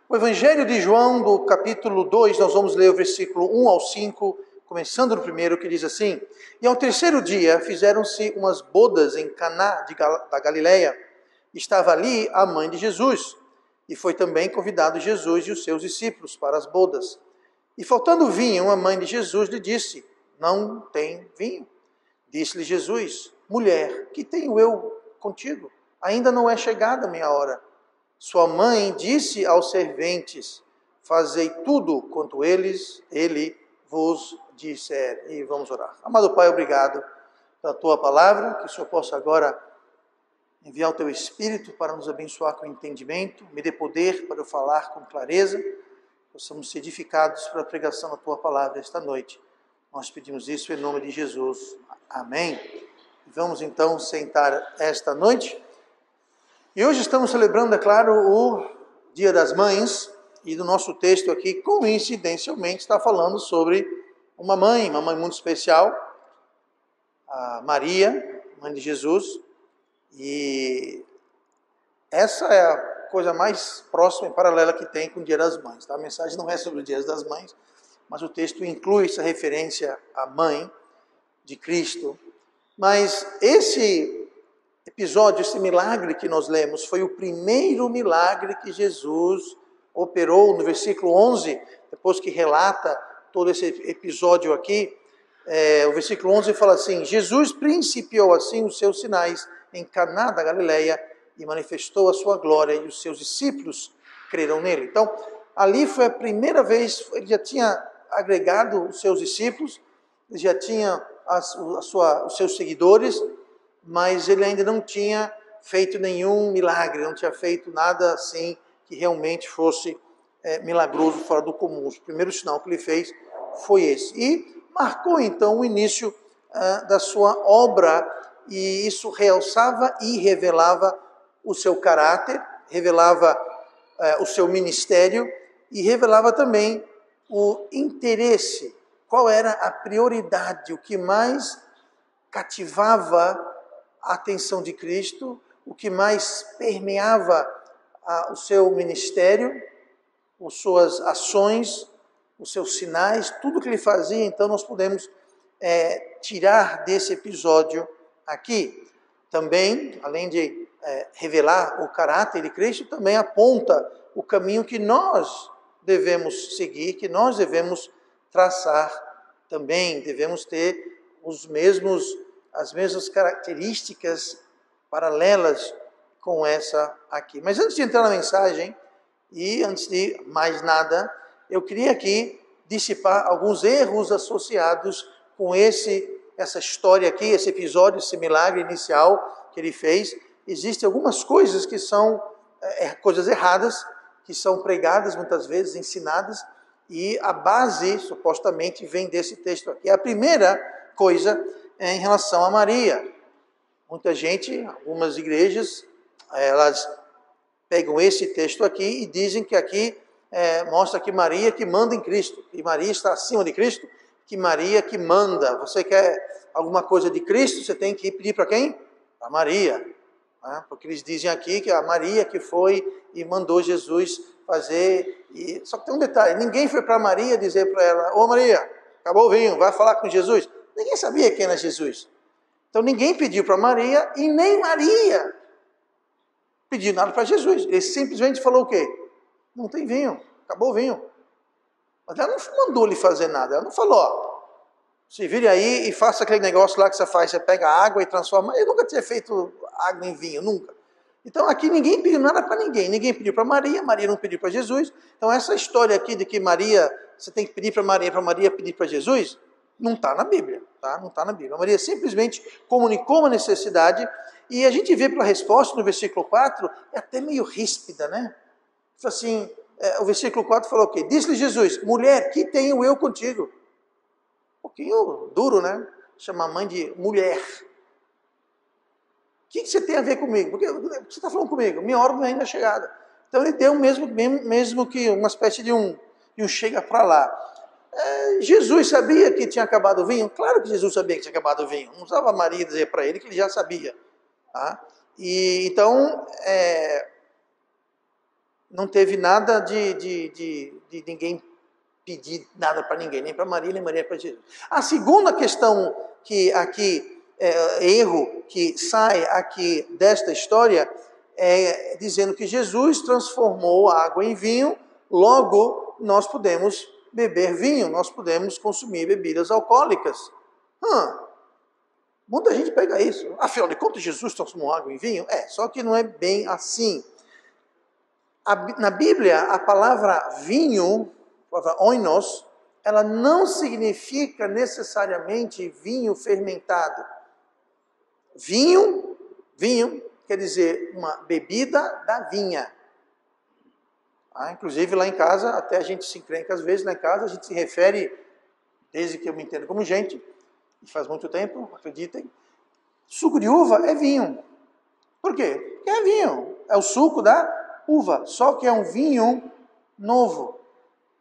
O Evangelho de João, do capítulo 2, nós vamos ler o versículo 1 ao 5, começando no primeiro, que diz assim: E ao terceiro dia fizeram-se umas bodas em Caná da Galileia. Estava ali a mãe de Jesus, e foi também convidado Jesus e os seus discípulos para as bodas. E faltando vinho, a mãe de Jesus lhe disse: Não tem vinho. Disse-lhe Jesus: Mulher, que tenho eu contigo? Ainda não é chegada a minha hora. Sua mãe disse aos serventes: Fazei tudo quanto ele vos disser. E vamos orar. Amado Pai, obrigado pela tua palavra, que o Senhor possa agora enviar o teu Espírito para nos abençoar com entendimento, me dê poder para eu falar com clareza, possamos ser edificados pela pregação da tua palavra esta noite. Nós pedimos isso em nome de Jesus. Amém. Vamos então sentar esta noite. E hoje estamos celebrando, é claro, o Dia das Mães, e do nosso texto aqui, coincidencialmente, está falando sobre uma mãe muito especial, a Maria, mãe de Jesus, e essa é a coisa mais próxima e paralela que tem com o Dia das Mães. Tá? A mensagem não é sobre o Dia das Mães, mas o texto inclui essa referência à mãe de Cristo. Mas esse episódio, esse milagre que nós lemos, foi o primeiro milagre que Jesus operou no versículo 11, depois que relata todo esse episódio aqui. O versículo 11 fala assim: Jesus principiou assim os seus sinais em Caná da Galileia e manifestou a sua glória, e os seus discípulos creram nele. Então, ali foi a primeira vez, ele já tinha agregado os seus discípulos, ele já tinha os seus seguidores, mas ele ainda não tinha feito nenhum milagre, não tinha feito nada assim que realmente fosse milagroso, fora do comum. O primeiro sinal que ele fez foi esse. E marcou então o início da sua obra, e isso realçava e revelava o seu caráter, revelava o seu ministério e revelava também o interesse, qual era a prioridade, o que mais cativava a atenção de Cristo, o que mais permeava o seu ministério, as suas ações, os seus sinais, tudo que ele fazia. Então nós podemos tirar desse episódio aqui. Também, além de revelar o caráter de Cristo, também aponta o caminho que nós devemos seguir, que nós devemos traçar também. Devemos ter as mesmas características paralelas com essa aqui. Mas antes de entrar na mensagem, e antes de mais nada, eu queria aqui dissipar alguns erros associados com essa história aqui, esse episódio, esse milagre inicial que ele fez. Existem algumas coisas que são coisas erradas, que são pregadas muitas vezes, ensinadas, e a base, supostamente, vem desse texto aqui. A primeira coisa é em relação a Maria. Muita gente, algumas igrejas, elas pegam esse texto aqui e dizem que aqui mostra que Maria que manda em Cristo, que Maria está acima de Cristo, que Maria que manda. Você quer alguma coisa de Cristo, você tem que pedir para quem? Para Maria. Né? Porque eles dizem aqui que a Maria que foi e mandou Jesus fazer. Só que tem um detalhe: ninguém foi para Maria dizer para ela: Ô Maria, acabou o vinho, vai falar com Jesus. Ninguém sabia quem era Jesus. Então ninguém pediu para Maria, e nem Maria pediu nada para Jesus. Ele simplesmente falou o quê? Não tem vinho, acabou o vinho. Mas ela não mandou lhe fazer nada. Ela não falou: ó, se vire aí e faça aquele negócio lá que você faz. Você pega água e transforma. Eu nunca tinha feito água em vinho, nunca. Então aqui ninguém pediu nada para ninguém. Ninguém pediu para Maria, Maria não pediu para Jesus. Então essa história aqui de que Maria, você tem que pedir para Maria pedir para Jesus, não está na Bíblia, tá? Não está na Bíblia. Maria simplesmente comunicou uma necessidade, e a gente vê pela resposta no versículo 4, é até meio ríspida, né? Assim, o versículo 4 falou o quê? Disse-lhe Jesus: Mulher, que tenho eu contigo? Um pouquinho duro, né? Chamar a mãe de mulher. O que você tem a ver comigo? Porque você está falando comigo? Minha hora não é ainda chegada. Então ele deu mesmo que uma espécie de um chega para lá. Jesus sabia que tinha acabado o vinho? Claro que Jesus sabia que tinha acabado o vinho. Não precisava Maria dizer para ele que ele já sabia. Tá? E então, não teve nada de ninguém pedir nada para ninguém, nem para Maria, nem Maria para Jesus. A segunda questão que aqui, erro que sai aqui desta história, é dizendo que Jesus transformou a água em vinho, logo nós podemos beber vinho, nós podemos consumir bebidas alcoólicas. Muita gente pega isso. Afinal de contas, Jesus transformou água em vinho? Só que não é bem assim. Na Bíblia, a palavra vinho, a palavra oinos, ela não significa necessariamente vinho fermentado. Vinho quer dizer uma bebida da vinha. Inclusive lá em casa, até a gente se encrenca às vezes lá em casa, a gente se refere, desde que eu me entendo como gente, e faz muito tempo, acreditem, suco de uva é vinho. Por quê? Porque é vinho, é o suco da uva, só que é um vinho novo.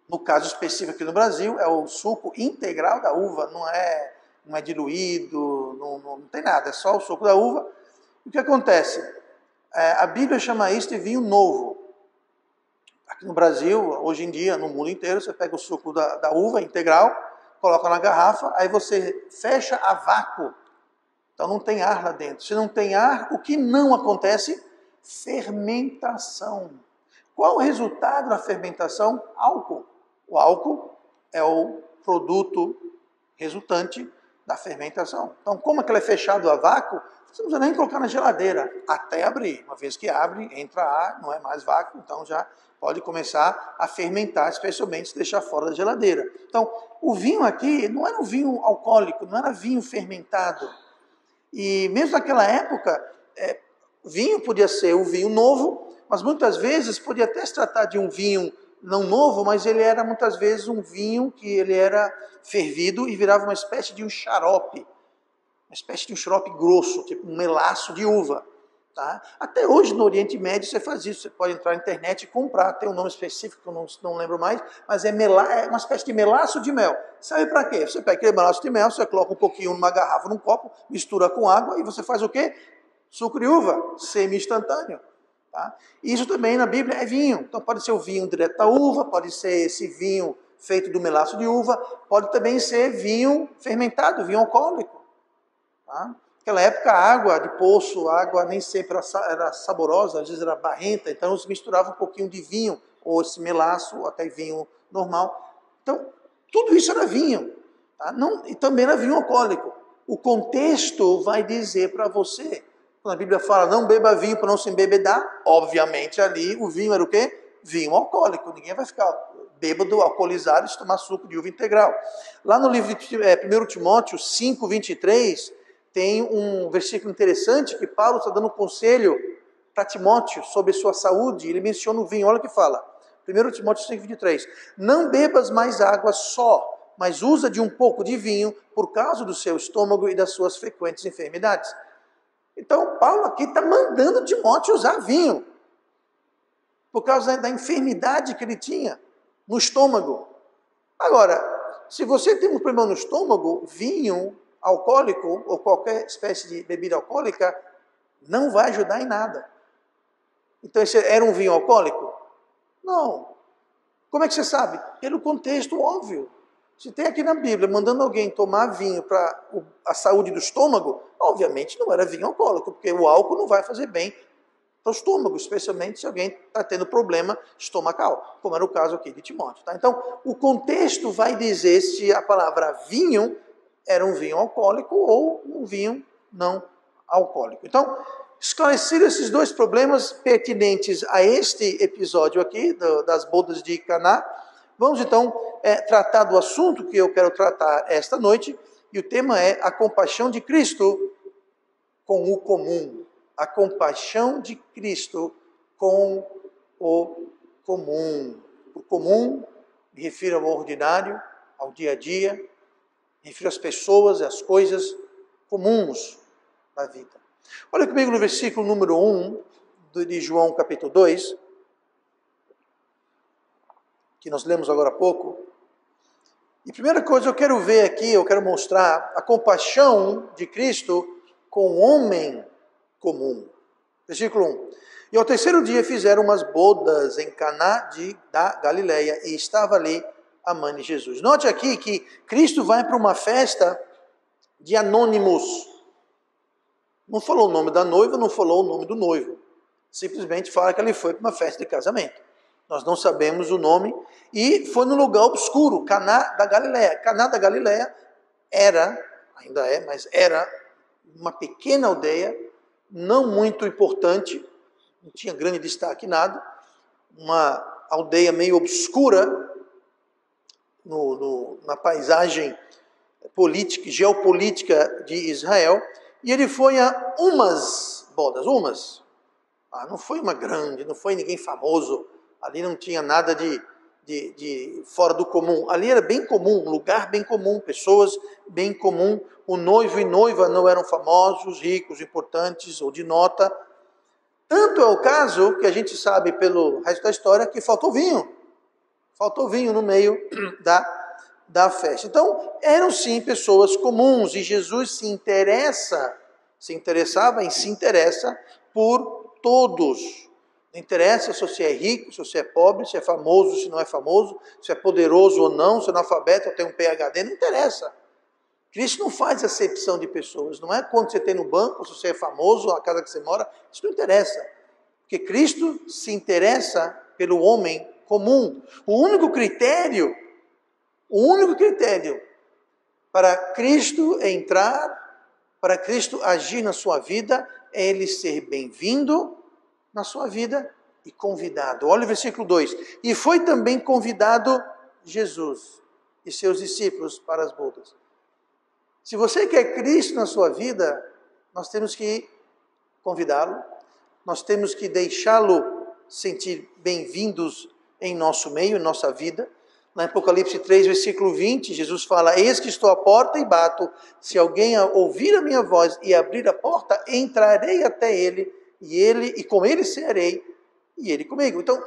No caso específico aqui no Brasil, é o suco integral da uva, não é diluído, não tem nada, é só o suco da uva. O que acontece? A Bíblia chama isso de vinho novo. Aqui no Brasil, hoje em dia, no mundo inteiro, você pega o suco da uva integral, coloca na garrafa, aí você fecha a vácuo. Então não tem ar lá dentro. Se não tem ar, o que não acontece? Fermentação. Qual o resultado da fermentação? Álcool. O álcool é o produto resultante da fermentação. Então, como é que ele é fechado a vácuo, você não precisa nem colocar na geladeira até abrir. Uma vez que abre, entra ar, não é mais vácuo, então já pode começar a fermentar, especialmente se deixar fora da geladeira. Então, o vinho aqui não era um vinho alcoólico, não era vinho fermentado. E mesmo naquela época, vinho podia ser um vinho novo, mas muitas vezes podia até se tratar de um vinho não novo, mas ele era muitas vezes um vinho que ele era fervido e virava uma espécie de um xarope. Uma espécie de um xarope grosso, tipo um melaço de uva. Tá? Até hoje no Oriente Médio você faz isso, você pode entrar na internet e comprar, tem um nome específico que eu não lembro mais, mas é uma espécie de melaço de mel. Serve para quê? Você pega aquele melaço de mel, você coloca um pouquinho numa garrafa, num copo, mistura com água e você faz o quê? Suco de uva, semi-instantâneo. Tá? Isso também na Bíblia é vinho. Então pode ser o vinho direto da uva, pode ser esse vinho feito do melaço de uva, pode também ser vinho fermentado, vinho alcoólico. Tá? Naquela época a água de poço, a água nem sempre era saborosa, às vezes era barrenta, então se misturava um pouquinho de vinho, ou esse melaço, ou até vinho normal. Então tudo isso era vinho. Tá? E também era vinho alcoólico. O contexto vai dizer para você. Quando a Bíblia fala, não beba vinho para não se embebedar, obviamente ali o vinho era o quê? Vinho alcoólico. Ninguém vai ficar bêbado, alcoolizado, e tomar suco de uva integral. Lá no livro de 1 Timóteo 5, 23, tem um versículo interessante que Paulo está dando um conselho para Timóteo sobre sua saúde. Ele menciona o vinho, olha o que fala. 1 Timóteo 5, 23. Não bebas mais água só, mas usa de um pouco de vinho por causa do seu estômago e das suas frequentes enfermidades. Então, Paulo aqui está mandando Timóteo usar vinho, por causa da enfermidade que ele tinha no estômago. Agora, se você tem um problema no estômago, vinho alcoólico ou qualquer espécie de bebida alcoólica não vai ajudar em nada. Então, esse era um vinho alcoólico? Não. Como é que você sabe? Pelo contexto óbvio. Se tem aqui na Bíblia mandando alguém tomar vinho para a saúde do estômago, obviamente não era vinho alcoólico, porque o álcool não vai fazer bem para o estômago, especialmente se alguém está tendo problema estomacal, como era o caso aqui de Timóteo. Tá? Então, o contexto vai dizer se a palavra vinho era um vinho alcoólico ou um vinho não alcoólico. Então, esclarecidos esses dois problemas pertinentes a este episódio aqui, das bodas de Caná, vamos então tratar do assunto que eu quero tratar esta noite, e o tema é a compaixão de Cristo com o comum. A compaixão de Cristo com o comum. O comum me refiro ao ordinário, ao dia a dia, me refiro às pessoas e às coisas comuns da vida. Olha comigo no versículo número 1 de João capítulo 2, que nós lemos agora há pouco. E primeira coisa eu quero ver aqui, eu quero mostrar a compaixão de Cristo com o homem comum. Versículo 1. E ao terceiro dia fizeram umas bodas em Caná da Galileia, e estava ali a mãe de Jesus. Note aqui que Cristo vai para uma festa de anônimos. Não falou o nome da noiva, não falou o nome do noivo. Simplesmente fala que ele foi para uma festa de casamento. Nós não sabemos o nome. E foi no lugar obscuro, Caná da Galileia. Caná da Galileia ainda é, mas era uma pequena aldeia, não muito importante, não tinha grande destaque nada, uma aldeia meio obscura na paisagem política, geopolítica de Israel, e ele foi a umas bodas, não foi uma grande, não foi ninguém famoso, ali não tinha nada de fora do comum, ali era bem comum, um lugar bem comum, pessoas bem comum, o noivo e noiva não eram famosos, ricos, importantes ou de nota. Tanto é o caso que a gente sabe pelo resto da história que faltou vinho no meio da festa. Então, eram sim pessoas comuns, e Jesus se interessa por todos. Não interessa se você é rico, se você é pobre, se é famoso, se não é famoso, se é poderoso ou não, se é analfabeto ou tem um PhD, não interessa. Cristo não faz acepção de pessoas, não é quando você tem no banco, se você é famoso, a casa que você mora, isso não interessa. Porque Cristo se interessa pelo homem comum. O único critério para Cristo entrar, para Cristo agir na sua vida, é ele ser bem-vindo na sua vida e convidado. Olha o versículo 2. E foi também convidado Jesus e seus discípulos para as bodas. Se você quer Cristo na sua vida, nós temos que convidá-lo, nós temos que deixá-lo sentir bem-vindos em nosso meio, em nossa vida. Na Apocalipse 3, versículo 20, Jesus fala: eis que estou à porta e bato, se alguém ouvir a minha voz e abrir a porta, entrarei até ele, e com ele cearei, e ele comigo. Então,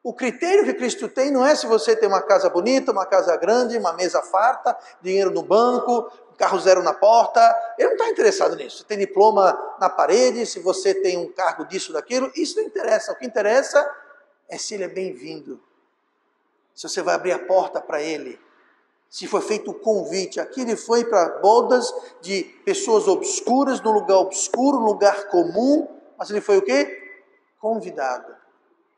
o critério que Cristo tem não é se você tem uma casa bonita, uma casa grande, uma mesa farta, dinheiro no banco, carro zero na porta. Ele não está interessado nisso. Se tem diploma na parede, se você tem um cargo disso, daquilo, isso não interessa. O que interessa é se ele é bem-vindo. Se você vai abrir a porta para ele. Se foi feito o convite. Aqui ele foi para bodas de pessoas obscuras, num lugar obscuro, num lugar comum. Mas ele foi o quê? Convidado.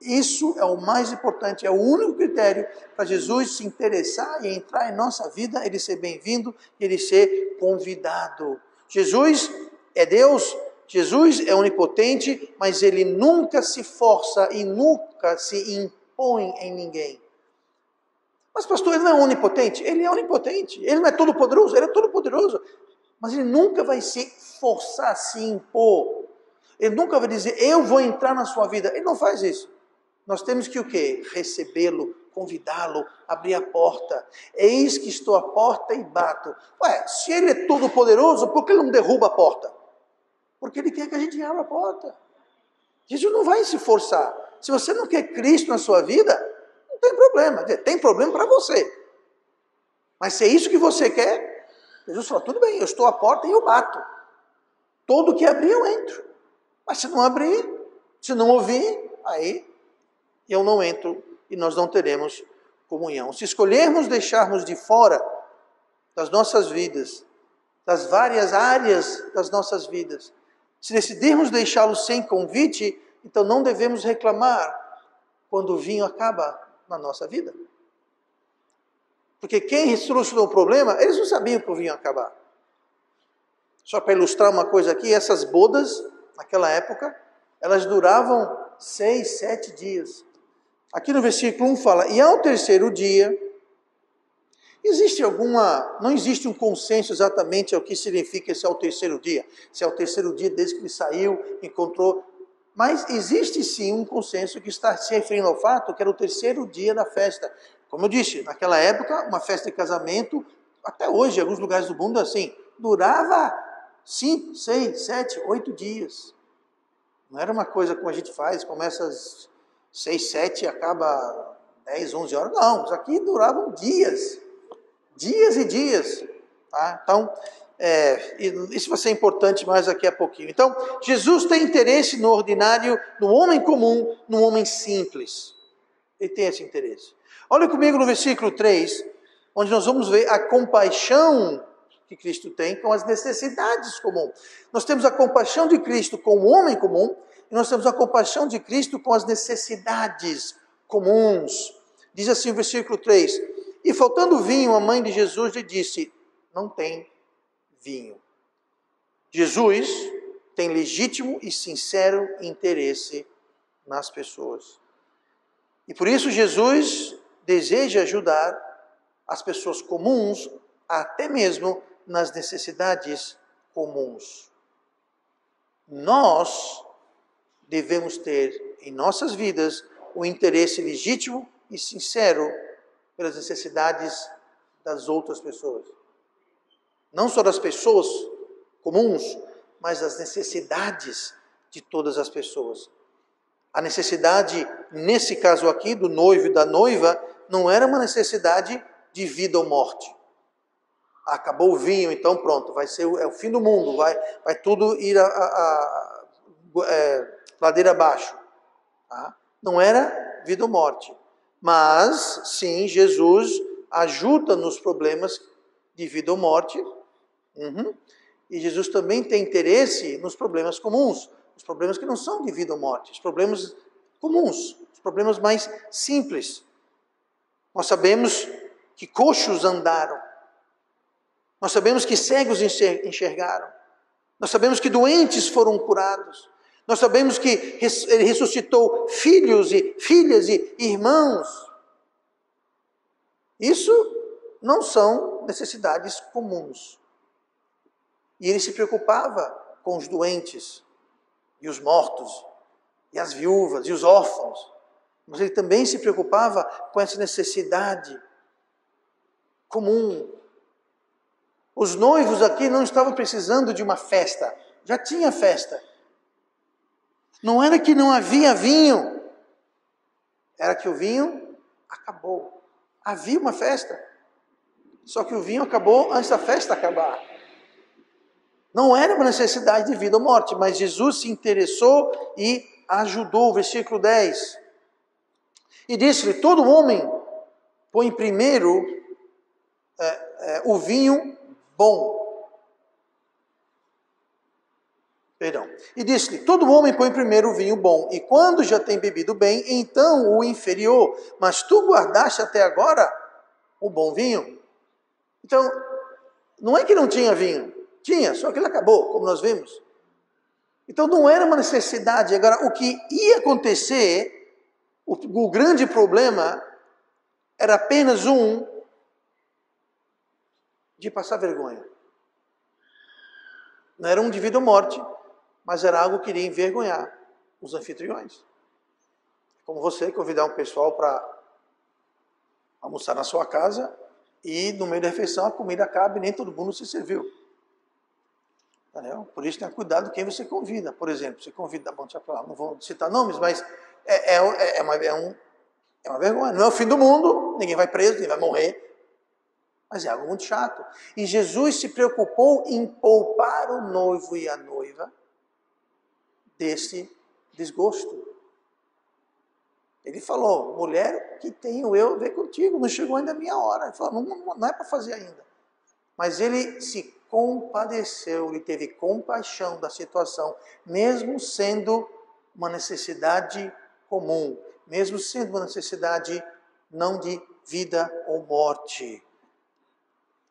Isso é o mais importante, é o único critério para Jesus se interessar e entrar em nossa vida, ele ser bem-vindo, ele ser convidado. Jesus é Deus, Jesus é onipotente, mas ele nunca se força e nunca se impõe em ninguém. Mas pastor, ele não é onipotente? Ele é onipotente, ele não é todo poderoso? Ele é todo poderoso, mas ele nunca vai se forçar, se impor. Ele nunca vai dizer, eu vou entrar na sua vida. Ele não faz isso. Nós temos que o quê? Recebê-lo, convidá-lo, abrir a porta. Eis que estou à porta e bato. Se ele é todo poderoso, por que ele não derruba a porta? Porque ele quer que a gente abra a porta. Jesus não vai se forçar. Se você não quer Cristo na sua vida, não tem problema. Tem problema para você. Mas se é isso que você quer, Jesus fala, tudo bem, eu estou à porta e eu bato. Todo que abrir eu entro. Mas se não abrir, se não ouvir, aí eu não entro e nós não teremos comunhão. Se escolhermos deixarmos de fora das nossas vidas, das várias áreas das nossas vidas, se decidirmos deixá-lo sem convite, então não devemos reclamar quando o vinho acaba na nossa vida. Porque quem solucionou o problema, eles não sabiam que o vinho ia acabar. Só para ilustrar uma coisa aqui, essas bodas, naquela época, elas duravam 6, 7 dias. Aqui no versículo 1 fala, e ao terceiro dia, não existe um consenso exatamente ao que significa esse ao terceiro dia. Se é o terceiro dia desde que ele saiu, encontrou, mas existe sim um consenso que está se referindo ao fato que era o terceiro dia da festa. Como eu disse, naquela época, uma festa de casamento, até hoje, em alguns lugares do mundo, assim, durava 5, 6, 7, 8 dias. Não era uma coisa como a gente faz, começa às 6, 7 e acaba 10, 11 horas. Não, isso aqui duravam dias. Dias e dias. Tá? Então, Isso vai ser importante mais daqui a pouquinho. Então, Jesus tem interesse no ordinário, no homem comum, no homem simples. Ele tem esse interesse. Olha comigo no versículo 3, onde nós vamos ver a compaixão que Cristo tem com as necessidades comuns. Nós temos a compaixão de Cristo com o homem comum, e nós temos a compaixão de Cristo com as necessidades comuns. Diz assim o versículo 3, e faltando vinho, a mãe de Jesus lhe disse, não tem vinho. Jesus tem legítimo e sincero interesse nas pessoas. E por isso Jesus deseja ajudar as pessoas comuns, até mesmo nas necessidades comuns. Nós devemos ter em nossas vidas o interesse legítimo e sincero pelas necessidades das outras pessoas. Não só das pessoas comuns, mas das necessidades de todas as pessoas. A necessidade, nesse caso aqui, do noivo e da noiva, não era uma necessidade de vida ou morte. Acabou o vinho, então pronto, vai ser o fim do mundo, vai tudo ir ladeira abaixo. Tá? Não era vida ou morte. Mas, sim, Jesus ajuda nos problemas de vida ou morte. E Jesus também tem interesse nos problemas comuns, os problemas que não são de vida ou morte, os problemas comuns, os problemas mais simples. Nós sabemos que coxos andaram, nós sabemos que cegos enxergaram, nós sabemos que doentes foram curados, nós sabemos que ele ressuscitou filhos e filhas e irmãos. Isso não são necessidades comuns. E ele se preocupava com os doentes, e os mortos, e as viúvas, e os órfãos. Mas ele também se preocupava com essa necessidade comum. Os noivos aqui não estavam precisando de uma festa, já tinha festa. Não era que não havia vinho, era que o vinho acabou. Havia uma festa, só que o vinho acabou antes da festa acabar. Não era uma necessidade de vida ou morte, mas Jesus se interessou e ajudou. Versículo 10. E disse-lhe, todo homem põe primeiro o vinho bom. E disse-lhe, todo homem põe primeiro o vinho bom, e quando já tem bebido bem, então o inferior. Mas tu guardaste até agora o bom vinho. Então, não é que não tinha vinho. Tinha, só que ele acabou, como nós vimos. Então não era uma necessidade. Agora, o que ia acontecer, o grande problema, era apenas de passar vergonha. Não era um de vida ou morte, mas era algo que iria envergonhar os anfitriões. Como você convidar um pessoal para almoçar na sua casa e no meio da refeição a comida acaba e nem todo mundo se serviu. Por isso tenha cuidado quem você convida. Por exemplo, você convida, bom, deixa eu falar, não vou citar nomes, mas é uma vergonha. Não é o fim do mundo, ninguém vai preso, ninguém vai morrer, mas é algo muito chato. E Jesus se preocupou em poupar o noivo e a noiva desse desgosto. Ele falou, mulher, que tenho eu a ver contigo, não chegou ainda a minha hora. Ele falou, não é para fazer ainda. Mas ele se compadeceu, ele teve compaixão da situação, mesmo sendo uma necessidade comum, mesmo sendo uma necessidade não de vida ou morte.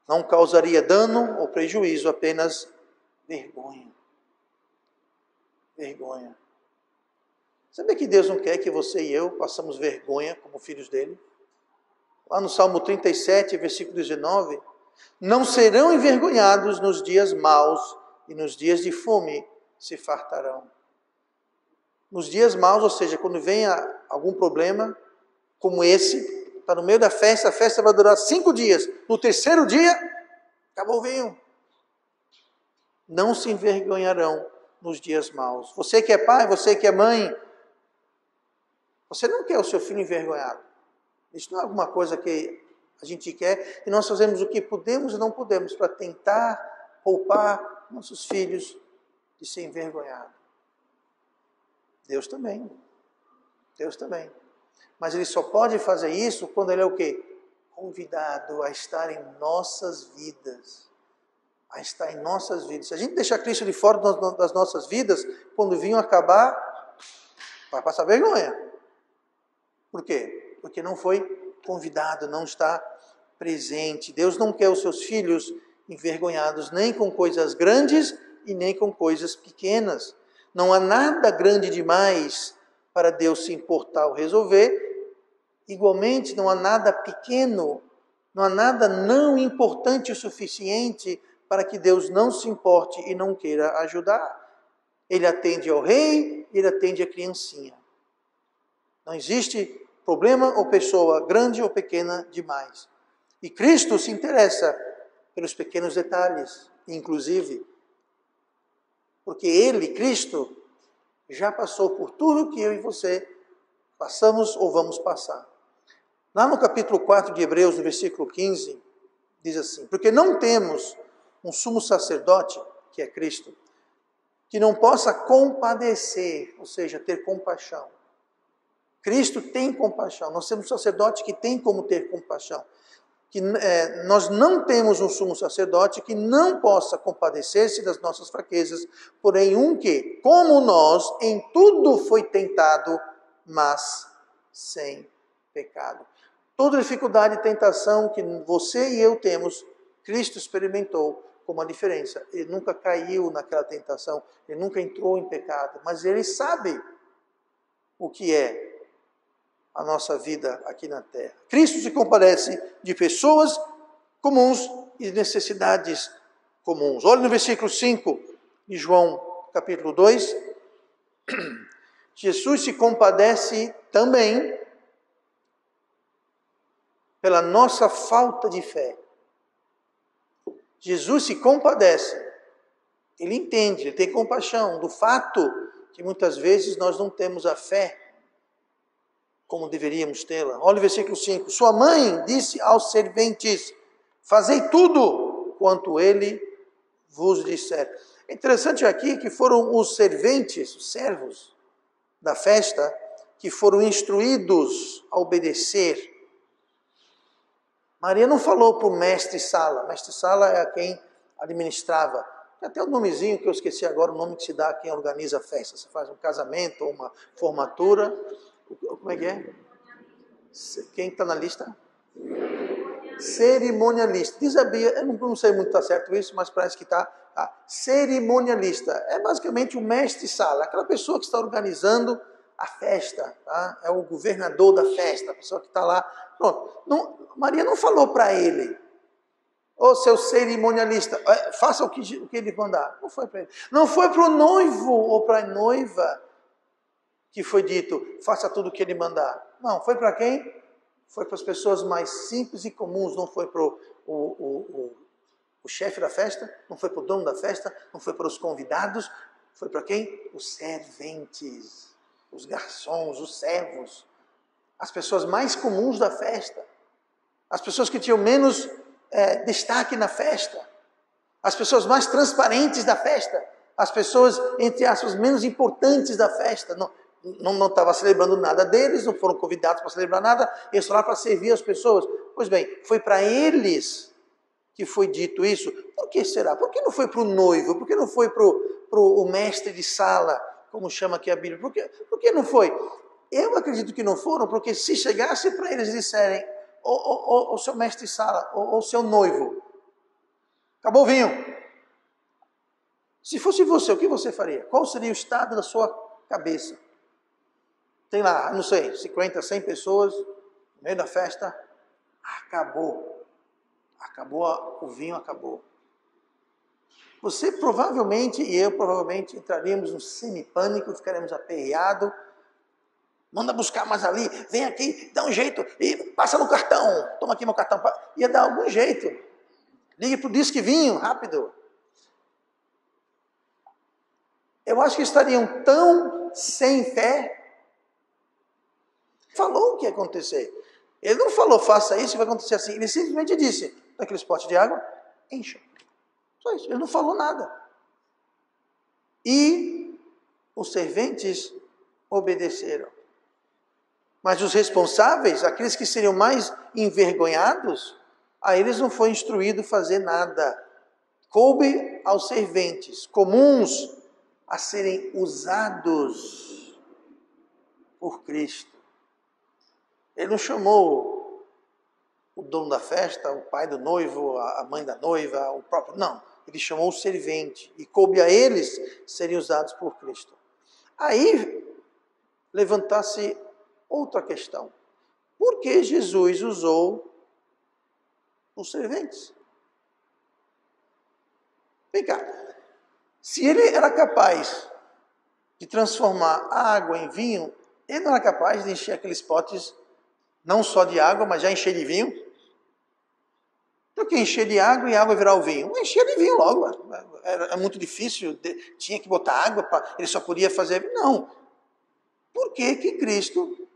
Não causaria dano ou prejuízo, apenas vergonha. Vergonha. Sabia que Deus não quer que você e eu passamos vergonha como filhos dele? Lá no Salmo 37, versículo 19... Não serão envergonhados nos dias maus, e nos dias de fome se fartarão. Nos dias maus, ou seja, quando vem algum problema, como esse, está no meio da festa, a festa vai durar 5 dias. No terceiro dia, acabou o vinho. Não se envergonharão nos dias maus. Você que é pai, você que é mãe, você não quer o seu filho envergonhado. Isso não é alguma coisa que a gente quer, e nós fazemos o que podemos e não podemos para tentar poupar nossos filhos de ser envergonhados. Deus também. Deus também. Mas Ele só pode fazer isso quando Ele é o quê? Convidado a estar em nossas vidas. A estar em nossas vidas. Se a gente deixar Cristo de fora das nossas vidas, quando o vinho acabar, vai passar vergonha. Por quê? Porque não foi convidado, não está presente. Deus não quer os seus filhos envergonhados nem com coisas grandes e nem com coisas pequenas. Não há nada grande demais para Deus se importar ou resolver. Igualmente, não há nada pequeno, não há nada não importante o suficiente para que Deus não se importe e não queira ajudar. Ele atende ao rei, ele atende à criancinha. Não existe problema ou pessoa grande ou pequena demais. E Cristo se interessa pelos pequenos detalhes, inclusive, porque Ele, Cristo, já passou por tudo que eu e você passamos ou vamos passar. Lá no capítulo 4 de Hebreus, no versículo 15, diz assim: porque não temos um sumo sacerdote, que é Cristo, que não possa compadecer, ou seja, ter compaixão. Cristo tem compaixão. Nós temos um sacerdote que tem como ter compaixão. Nós não temos um sumo sacerdote que não possa compadecer-se das nossas fraquezas, porém um que, como nós, em tudo foi tentado, mas sem pecado. Toda dificuldade e tentação que você e eu temos, Cristo experimentou com uma diferença. Ele nunca caiu naquela tentação, ele nunca entrou em pecado, mas ele sabe o que é a nossa vida aqui na terra. Cristo se compadece de pessoas comuns e de necessidades comuns. Olha no versículo 5 de João, capítulo 2. Jesus se compadece também pela nossa falta de fé. Jesus se compadece. Ele entende, ele tem compaixão do fato que muitas vezes nós não temos a fé como deveríamos tê-la. Olha o versículo 5. Sua mãe disse aos serventes: fazei tudo quanto ele vos disser. É interessante aqui que foram os serventes, os servos da festa, que foram instruídos a obedecer. Maria não falou para o mestre-sala. Mestre-sala é a quem administrava. Tem até um nomezinho que eu esqueci agora, o nome que se dá a quem organiza a festa. Você faz um casamento ou uma formatura. Como é que é? Quem está na lista? Cerimonialista. Diz a Bia, eu não sei muito se está certo isso, mas parece que está. Cerimonialista. É basicamente o mestre-sala, aquela pessoa que está organizando a festa. Tá? É o governador da festa, a pessoa que está lá. Pronto. Maria não falou para ele: ô seu cerimonialista, faça o que ele mandar. Não foi para ele. Não foi para o noivo ou para a noiva que foi dito: faça tudo o que ele mandar. Não, foi para quem? Foi para as pessoas mais simples e comuns. Não foi para o chefe da festa, não foi para o dono da festa, não foi para os convidados. Foi para quem? Os serventes, os garçons, os servos. As pessoas mais comuns da festa. As pessoas que tinham menos destaque na festa. As pessoas mais transparentes da festa. As pessoas, entre aspas, menos importantes da festa. Não estava celebrando nada deles, não foram convidados para celebrar nada, eles foram lá para servir as pessoas. Pois bem, foi para eles que foi dito isso. Por que será? Por que não foi para o noivo? Por que não foi para o mestre de sala, como chama aqui a Bíblia? Por que não foi? Eu acredito que não foram, porque se chegasse para eles e disserem: o seu mestre de sala, o seu noivo, acabou o vinho. Se fosse você, o que você faria? Qual seria o estado da sua cabeça? Tem lá, não sei, 50, 100 pessoas, no meio da festa, acabou. O vinho acabou. Você provavelmente, e eu provavelmente, entraríamos no semi-pânico, ficaríamos aperreados. Manda buscar mais ali, vem aqui, dá um jeito, e passa no cartão, toma aqui meu cartão. Ia dar algum jeito. Ligue para o Disque Vinho, rápido. Eu acho que estariam tão sem fé. Falou o que ia acontecer. Ele não falou: faça isso e vai acontecer assim. Ele simplesmente disse: daqueles potes de água, encha. Só isso, ele não falou nada. E os serventes obedeceram. Mas os responsáveis, aqueles que seriam mais envergonhados, a eles não foi instruído fazer nada. Coube aos serventes comuns a serem usados por Cristo. Ele não chamou o dono da festa, o pai do noivo, a mãe da noiva, o próprio... Não, ele chamou o servente. E coube a eles serem usados por Cristo. Aí, levantasse outra questão. Por que Jesus usou os serventes? Vem cá. Se ele era capaz de transformar a água em vinho, ele não era capaz de encher aqueles potes, não só de água, mas já encher de vinho? Por que encher de água e a água virar o vinho? Encher de vinho logo. Era muito difícil, tinha que botar água, ele só podia fazer... Não. Por que Cristo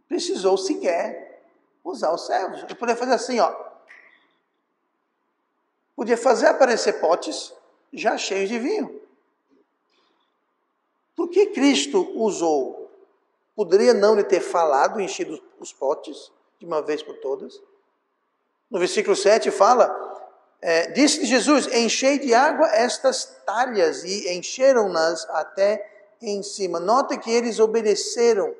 precisou sequer usar os servos? Ele podia fazer assim, ó. Podia fazer aparecer potes já cheios de vinho. Por que Cristo usou? Poderia não lhe ter falado, enchido os potes de uma vez por todas? No versículo 7 fala, disse Jesus, enchei de água estas talhas, e encheram-nas até em cima. Nota que eles obedeceram.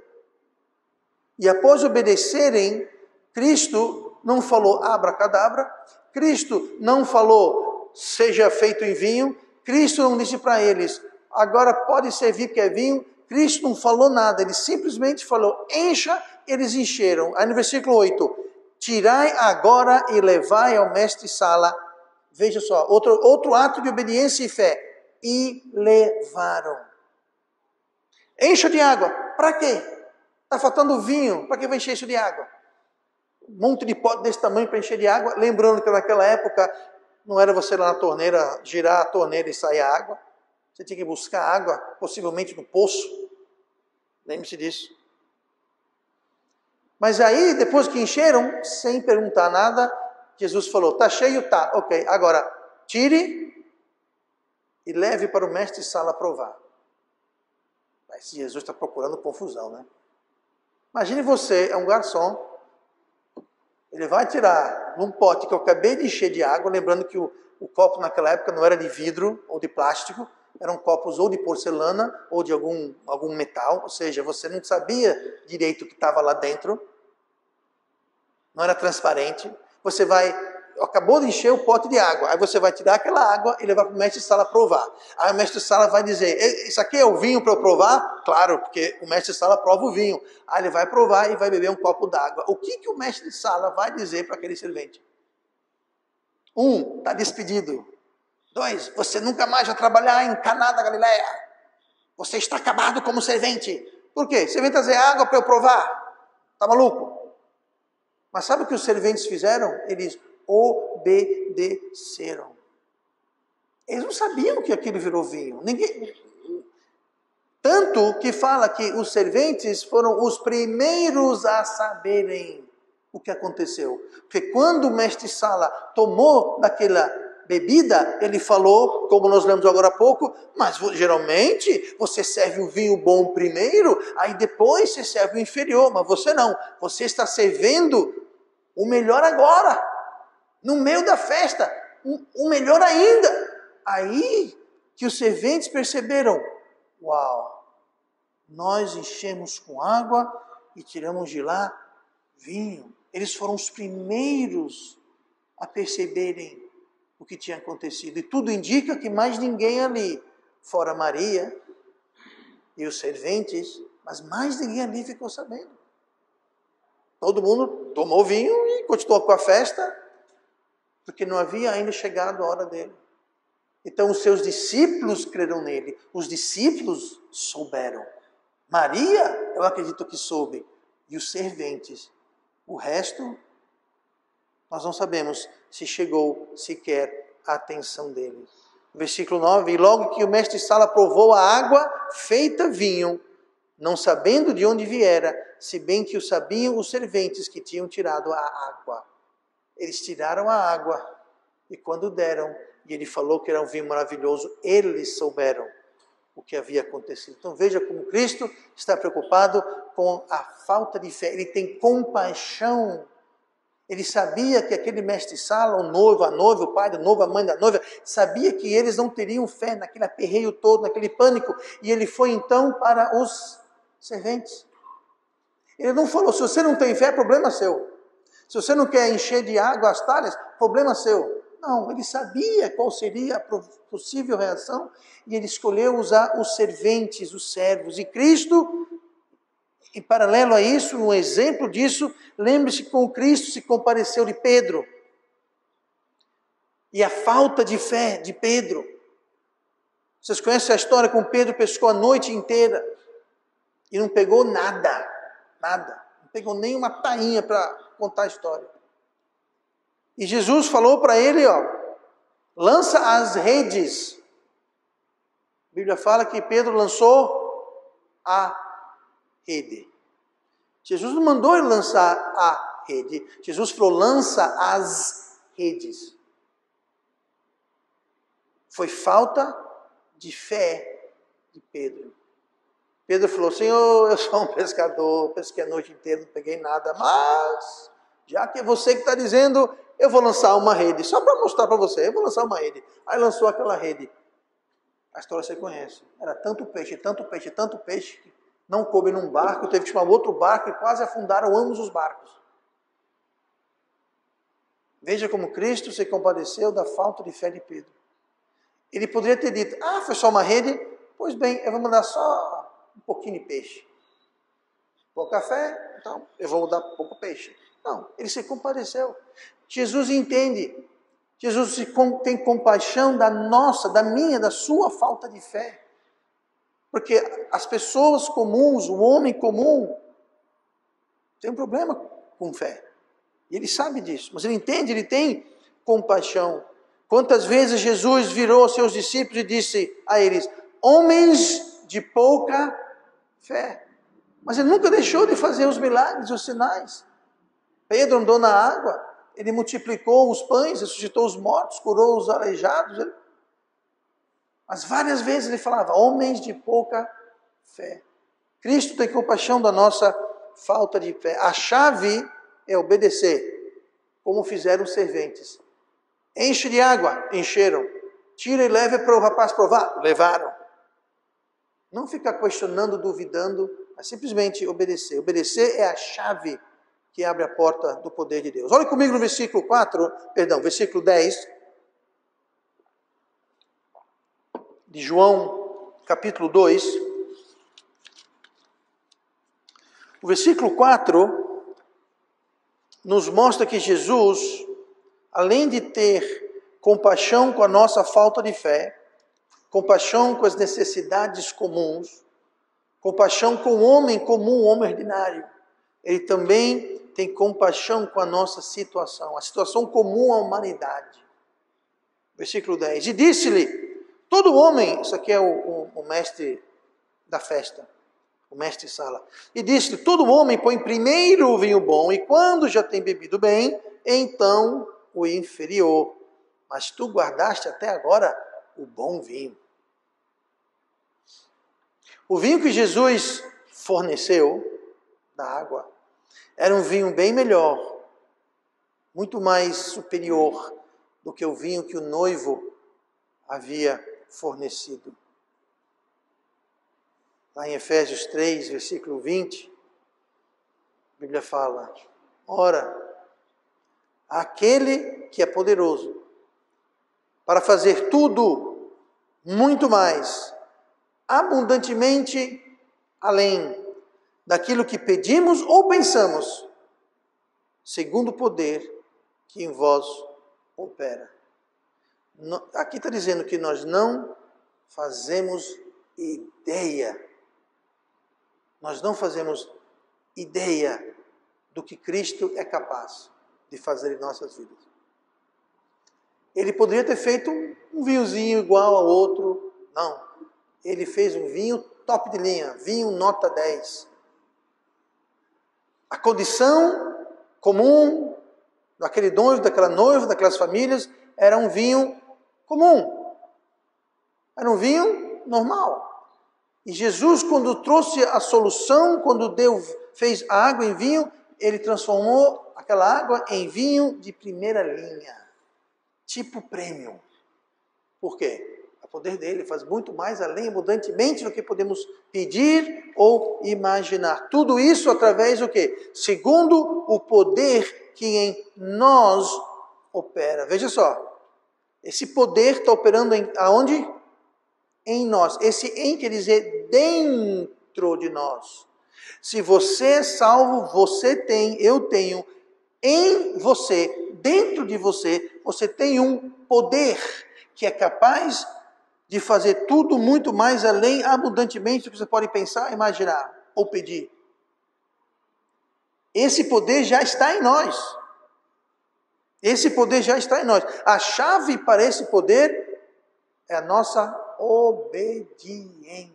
E após obedecerem, Cristo não falou abracadabra, Cristo não falou seja feito em vinho, Cristo não disse para eles, agora pode servir que é vinho. Cristo não falou nada, ele simplesmente falou, encha, eles encheram. Aí no versículo 8, tirai agora e levai ao mestre-sala. Veja só, outro ato de obediência e fé. E levaram. Encha de água. Para quê? Está faltando vinho. Para que vai encher isso de água? Um monte de pote desse tamanho para encher de água. Lembrando que naquela época não era você lá na torneira, girar a torneira e sair a água. Você tinha que buscar água, possivelmente no poço. Lembre-se disso. Mas aí, depois que encheram, sem perguntar nada, Jesus falou, está cheio? Tá, ok. Agora, tire e leve para o mestre-sala provar. Mas Jesus está procurando confusão, né? Imagine você, é um garçom, ele vai tirar num pote que eu acabei de encher de água, lembrando que o copo naquela época não era de vidro ou de plástico, eram copos ou de porcelana ou de algum metal, ou seja, você não sabia direito o que estava lá dentro, não era transparente. Você acabou de encher o pote de água, aí você vai tirar aquela água e levar para o mestre-sala provar. Aí o mestre-sala vai dizer, isso aqui é o vinho para eu provar? Claro, porque o mestre-sala prova o vinho. Aí ele vai provar e vai beber um copo d'água. O que o mestre-sala vai dizer para aquele servente? 1, está despedido. 2, você nunca mais vai trabalhar em Caná da Galileia. Você está acabado como servente. Por quê? Você vem trazer água para eu provar? Está maluco? Mas sabe o que os serventes fizeram? Eles obedeceram. Eles não sabiam que aquilo virou vinho. Tanto que fala que os serventes foram os primeiros a saberem o que aconteceu. Porque quando o mestre-sala tomou daquela bebida, ele falou, como nós lemos agora há pouco, mas geralmente você serve o vinho bom primeiro, aí depois você serve o inferior, mas você não. Você está servindo o melhor agora, no meio da festa, o melhor ainda. Aí que os serventes perceberam, uau, nós enchemos com água e tiramos de lá vinho. Eles foram os primeiros a perceberem o que tinha acontecido. E tudo indica que mais ninguém ali, fora Maria e os serventes, mas mais ninguém ali ficou sabendo. Todo mundo tomou vinho e continuou com a festa, porque não havia ainda chegado a hora dele. Então os seus discípulos creram nele. Os discípulos souberam. Maria, eu acredito que soube. E os serventes. O resto, nós não sabemos se chegou sequer a atenção dele. Versículo 9. E logo que o mestre-sala provou a água feita vinho, não sabendo de onde viera, se bem que o sabiam os serventes que tinham tirado a água. Eles tiraram a água e quando deram, e ele falou que era um vinho maravilhoso. Eles souberam o que havia acontecido. Então veja como Cristo está preocupado com a falta de fé. Ele tem compaixão. Ele sabia que aquele mestre-sala, o noivo, a noiva, o pai do noivo, a mãe da noiva, sabia que eles não teriam fé naquele aperreio todo, naquele pânico. E ele foi então para os serventes. Ele não falou: se você não tem fé, problema seu. Se você não quer encher de água as talhas, problema seu. Não, ele sabia qual seria a possível reação e ele escolheu usar os serventes, os servos. E Cristo, em paralelo a isso, um exemplo disso, lembre-se que com Cristo se compareceu de Pedro. E a falta de fé de Pedro. Vocês conhecem a história como Pedro pescou a noite inteira e não pegou nada, nada. Não pegou nem uma tainha para contar a história. E Jesus falou para ele, lança as redes. A Bíblia fala que Pedro lançou a rede. Jesus não mandou ele lançar a rede. Jesus falou: lança as redes. Foi falta de fé de Pedro. Pedro falou: Senhor, eu sou um pescador, pesquei a noite inteira, não peguei nada, mas já que é você que está dizendo, eu vou lançar uma rede, só para mostrar para você, eu vou lançar uma rede. Aí lançou aquela rede. A história você conhece. Era tanto peixe, que não coube num barco, teve que chamar outro barco e quase afundaram ambos os barcos. Veja como Cristo se compadeceu da falta de fé de Pedro. Ele poderia ter dito: foi só uma rede? Pois bem, eu vou mandar só um pouquinho de peixe. Pouca fé, então eu vou dar pouco peixe. Não, ele se compadeceu. Jesus entende. Jesus tem compaixão da nossa, da minha, da sua falta de fé. Porque as pessoas comuns, o homem comum, tem um problema com fé. E ele sabe disso, mas ele entende, ele tem compaixão. Quantas vezes Jesus virou aos seus discípulos e disse a eles: homens de pouca fé. Mas ele nunca deixou de fazer os milagres, os sinais. Pedro andou na água, ele multiplicou os pães, ressuscitou os mortos, curou os aleijados. Mas várias vezes ele falava: homens de pouca fé. Cristo tem compaixão da nossa falta de fé. A chave é obedecer, como fizeram os serventes. Enche de água, encheram. Tira e leve para o rapaz provar, levaram. Não ficar questionando, duvidando, mas simplesmente obedecer. Obedecer é a chave que abre a porta do poder de Deus. Olha comigo no versículo 10 de João, capítulo 2. O versículo 4 nos mostra que Jesus, além de ter compaixão com a nossa falta de fé, compaixão com as necessidades comuns, compaixão com o homem comum, o homem ordinário, ele também tem compaixão com a nossa situação, a situação comum à humanidade. Versículo 10. E disse-lhe: todo homem, isso aqui é o mestre da festa, o mestre-sala. E disse-lhe: todo homem põe primeiro o vinho bom, e quando já tem bebido bem, então o inferior. Mas tu guardaste até agora o bom vinho. O vinho que Jesus forneceu da água era um vinho bem melhor, muito mais superior do que o vinho que o noivo havia fornecido. Lá em Efésios 3, versículo 20, a Bíblia fala: ora, aquele que é poderoso para fazer tudo, muito mais, abundantemente além daquilo que pedimos ou pensamos, segundo o poder que em vós opera. Aqui está dizendo que nós não fazemos ideia. Nós não fazemos ideia do que Cristo é capaz de fazer em nossas vidas. Ele poderia ter feito um vinhozinho igual ao outro. Não. Ele fez um vinho top de linha, vinho nota 10. A condição comum daquele noivo, daquela noiva, daquelas famílias, era um vinho comum. Era um vinho normal. E Jesus, quando trouxe a solução, quando fez a água em vinho, ele transformou aquela água em vinho de primeira linha, tipo premium. Por quê? O poder dele faz muito mais além, abundantemente do que podemos pedir ou imaginar. Tudo isso através do quê? Segundo o poder que em nós opera. Veja só, esse poder está operando aonde? Em nós. Esse em quer dizer dentro de nós. Se você é salvo, você tem, eu tenho, em você, dentro de você, você tem um poder que é capaz de fazer tudo muito mais além, abundantemente do que você pode pensar, imaginar ou pedir. Esse poder já está em nós. Esse poder já está em nós. A chave para esse poder é a nossa obediência.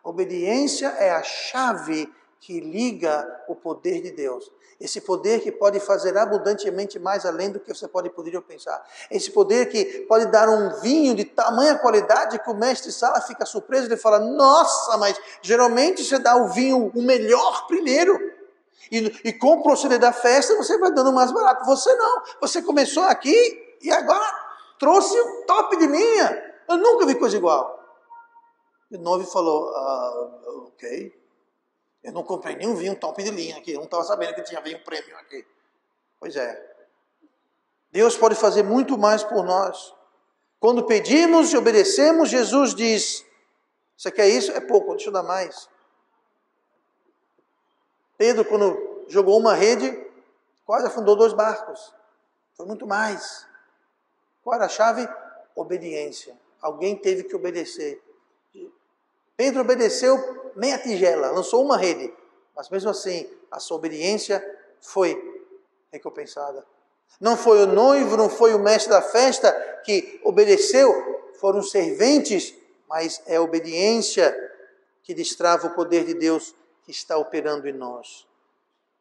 Obediência é a chave que liga o poder de Deus. Esse poder que pode fazer abundantemente mais além do que você pode poder ou pensar. Esse poder que pode dar um vinho de tamanha qualidade que o mestre Sala fica surpreso. Ele fala, nossa, mas geralmente você dá o vinho o melhor primeiro. E com o proceder da festa você vai dando mais barato. Você não. Você começou aqui e agora trouxe o top de linha. Eu nunca vi coisa igual. E o noivo falou, ok. Eu não comprei nenhum vinho top de linha aqui. Eu não estava sabendo que tinha vinho premium aqui. Pois é. Deus pode fazer muito mais por nós. Quando pedimos e obedecemos, Jesus diz, você quer isso? É pouco, deixa eu dar mais. Pedro, quando jogou uma rede, quase afundou 2 barcos. Foi muito mais. Qual era a chave? Obediência. Alguém teve que obedecer. Pedro obedeceu meia tigela, lançou uma rede. Mas mesmo assim, a sua obediência foi recompensada. Não foi o noivo, não foi o mestre da festa que obedeceu. Foram os serventes, mas é a obediência que destrava o poder de Deus que está operando em nós.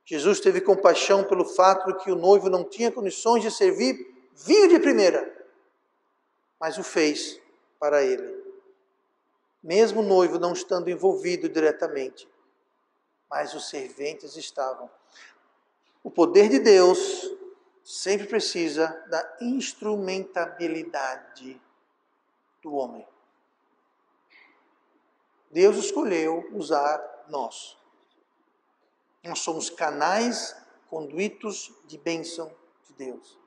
Jesus teve compaixão pelo fato de que o noivo não tinha condições de servir vinho de primeira, mas o fez para ele. Mesmo o noivo não estando envolvido diretamente, mas os serventes estavam. O poder de Deus sempre precisa da instrumentabilidade do homem. Deus escolheu usar nós. Nós somos canais, conduítos de bênção de Deus.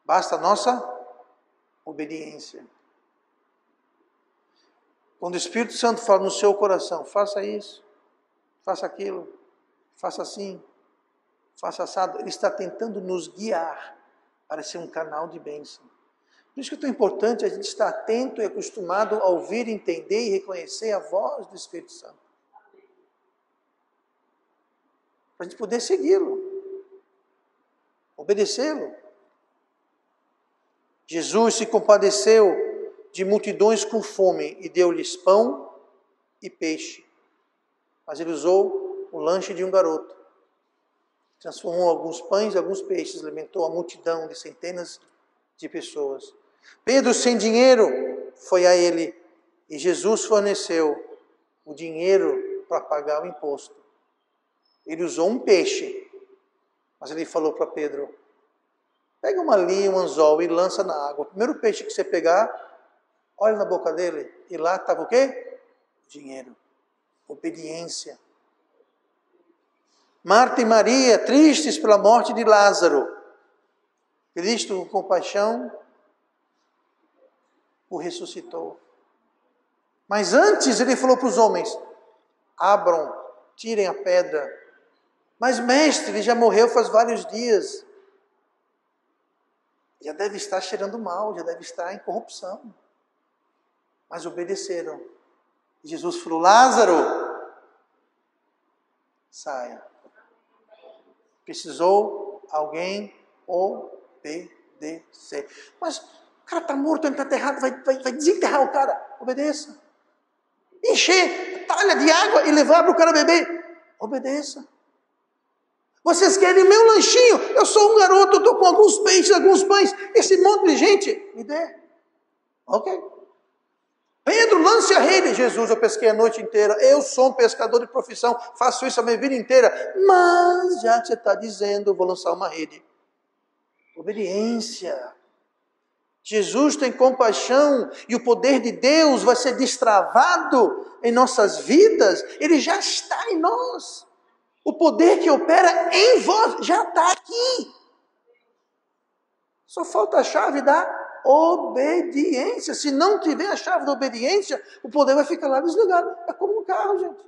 Basta a nossa obediência. Quando o Espírito Santo fala no seu coração, faça isso, faça aquilo, faça assim, faça assado, ele está tentando nos guiar para ser um canal de bênção. Por isso que é tão importante a gente estar atento e acostumado a ouvir, entender e reconhecer a voz do Espírito Santo. Para a gente poder segui-lo, obedecê-lo. Jesus se compadeceu de multidões com fome e deu-lhes pão e peixe. Mas ele usou o lanche de um garoto. Transformou alguns pães e alguns peixes, alimentou a multidão de centenas de pessoas. Pedro, sem dinheiro, foi a ele e Jesus forneceu o dinheiro para pagar o imposto. Ele usou um peixe, mas ele falou para Pedro, pega uma linha, um anzol e lança na água. O primeiro peixe que você pegar, olha na boca dele, e lá estava o quê? Dinheiro, obediência. Marta e Maria, tristes pela morte de Lázaro. Cristo, com compaixão, o ressuscitou. Mas antes ele falou para os homens, abram, tirem a pedra. Mas mestre, ele já morreu faz vários dias. Já deve estar cheirando mal, já deve estar em corrupção. Mas obedeceram. E Jesus falou, Lázaro, saia. Precisou alguém obedecer. Mas o cara está morto, ele está enterrado, vai desenterrar o cara. Obedeça. Encher talha de água e levar para o cara beber. Obedeça. Vocês querem meu lanchinho? Eu sou um garoto, estou com alguns peixes, alguns pães. Esse monte de gente, me dê. Ok. Pedro, lance a rede. Jesus, eu pesquei a noite inteira. Eu sou um pescador de profissão. Faço isso a minha vida inteira. Mas, já que você está dizendo, eu vou lançar uma rede. Obediência. Jesus tem compaixão e o poder de Deus vai ser destravado em nossas vidas. Ele já está em nós. O poder que opera em vós já está aqui. Só falta a chave da obediência. Se não tiver a chave da obediência, o poder vai ficar lá desligado. É como um carro, gente.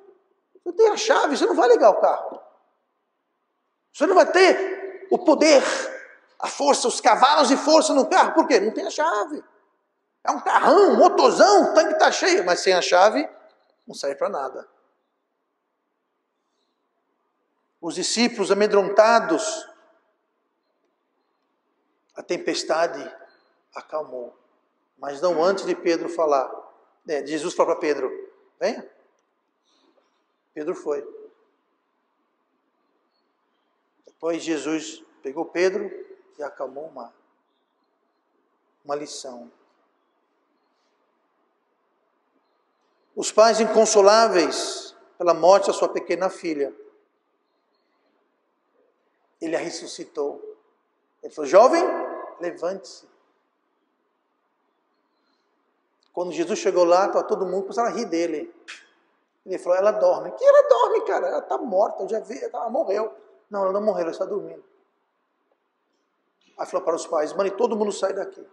Você tem a chave, você não vai ligar o carro. Você não vai ter o poder, a força, os cavalos de força no carro. Por quê? Não tem a chave. É um carrão, um motorzão, o tanque está cheio. Mas sem a chave, não serve para nada. Os discípulos amedrontados, a tempestade acalmou. Mas não antes de Pedro falar. Jesus falou para Pedro, venha. Pedro foi. Depois Jesus pegou Pedro e acalmou o mar. Uma lição. Os pais inconsoláveis pela morte da sua pequena filha. Ele a ressuscitou. Ele falou, jovem, levante-se. Quando Jesus chegou lá, estava todo mundo começando a rir dele. Ele falou, ela dorme. Que ela dorme, cara? Ela está morta, eu já vi, ela morreu. Não, ela não morreu, ela está dormindo. Aí falou para os pais, mãe, todo mundo sai daqui.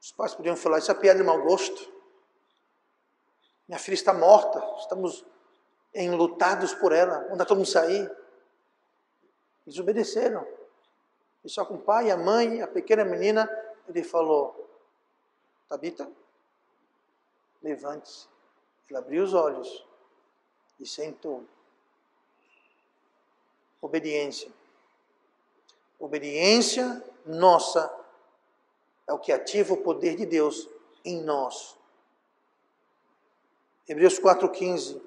Os pais podiam falar, isso é piada de mau gosto. Minha filha está morta, estamos enlutados por ela, onde todo mundo sair. Eles obedeceram. E só com o pai, a mãe, a pequena menina, ele falou, Tabita, levante-se. Ela abriu os olhos e sentou. Obediência. Obediência nossa é o que ativa o poder de Deus em nós. Hebreus 4,15.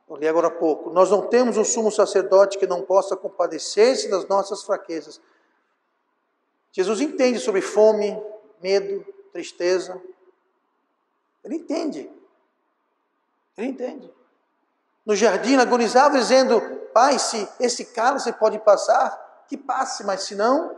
Eu li agora há pouco. Nós não temos um sumo sacerdote que não possa compadecer-se das nossas fraquezas. Jesus entende sobre fome, medo, tristeza. Ele entende. Ele entende. No jardim, ele agonizava dizendo, Pai, se esse cálice pode passar, que passe, mas se não,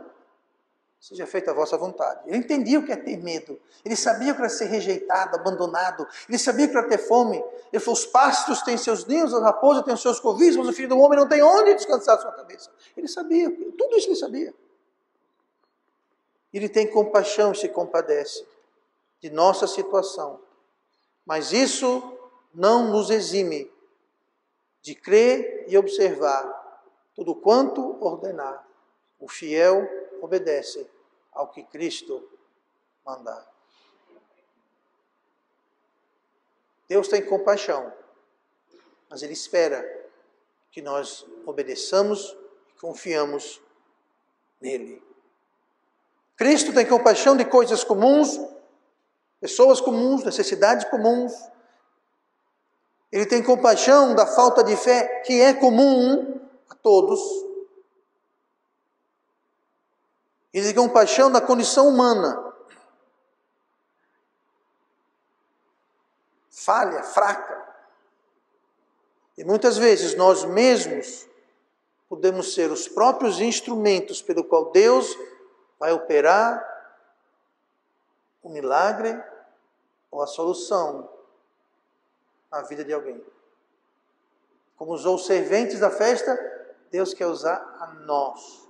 seja feita a vossa vontade. Ele entendia o que é ter medo. Ele sabia o que era ser rejeitado, abandonado. Ele sabia o que era ter fome. Ele falou, os pastos têm seus ninhos, a raposa tem os seus covis, mas o filho do homem não tem onde descansar a sua cabeça. Ele sabia, tudo isso ele sabia. Ele tem compaixão e se compadece de nossa situação. Mas isso não nos exime de crer e observar tudo quanto ordenar. O fiel obedece ao que Cristo mandar. Deus tem compaixão, mas Ele espera que nós obedeçamos e confiamos nele. Cristo tem compaixão de coisas comuns, pessoas comuns, necessidades comuns. Ele tem compaixão da falta de fé que é comum a todos. Ele tem compaixão da condição humana. Falha, fraca. E muitas vezes nós mesmos podemos ser os próprios instrumentos pelo qual Deus vai operar o milagre ou a solução na vida de alguém. Como usou os serventes da festa, Deus quer usar a nós.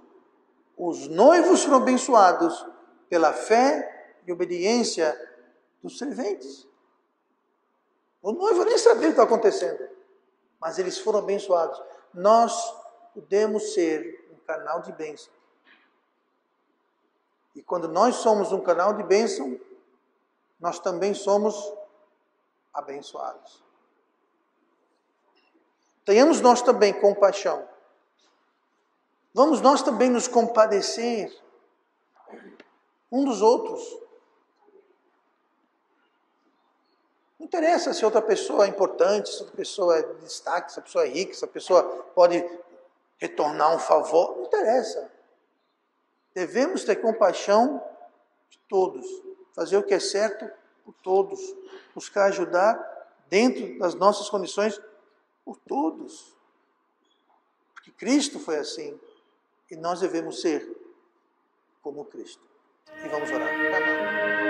Os noivos foram abençoados pela fé e obediência dos serventes. O noivo nem sabia o que estava acontecendo, mas eles foram abençoados. Nós podemos ser um canal de bênção. E quando nós somos um canal de bênção, nós também somos abençoados. Tenhamos nós também compaixão. Vamos nós também nos compadecer um dos outros. Não interessa se outra pessoa é importante, se outra pessoa é de destaque, se a pessoa é rica, se a pessoa pode retornar um favor. Não interessa. Devemos ter compaixão de todos. Fazer o que é certo por todos. Buscar ajudar dentro das nossas condições por todos. Porque Cristo foi assim. E nós devemos ser como Cristo. E vamos orar.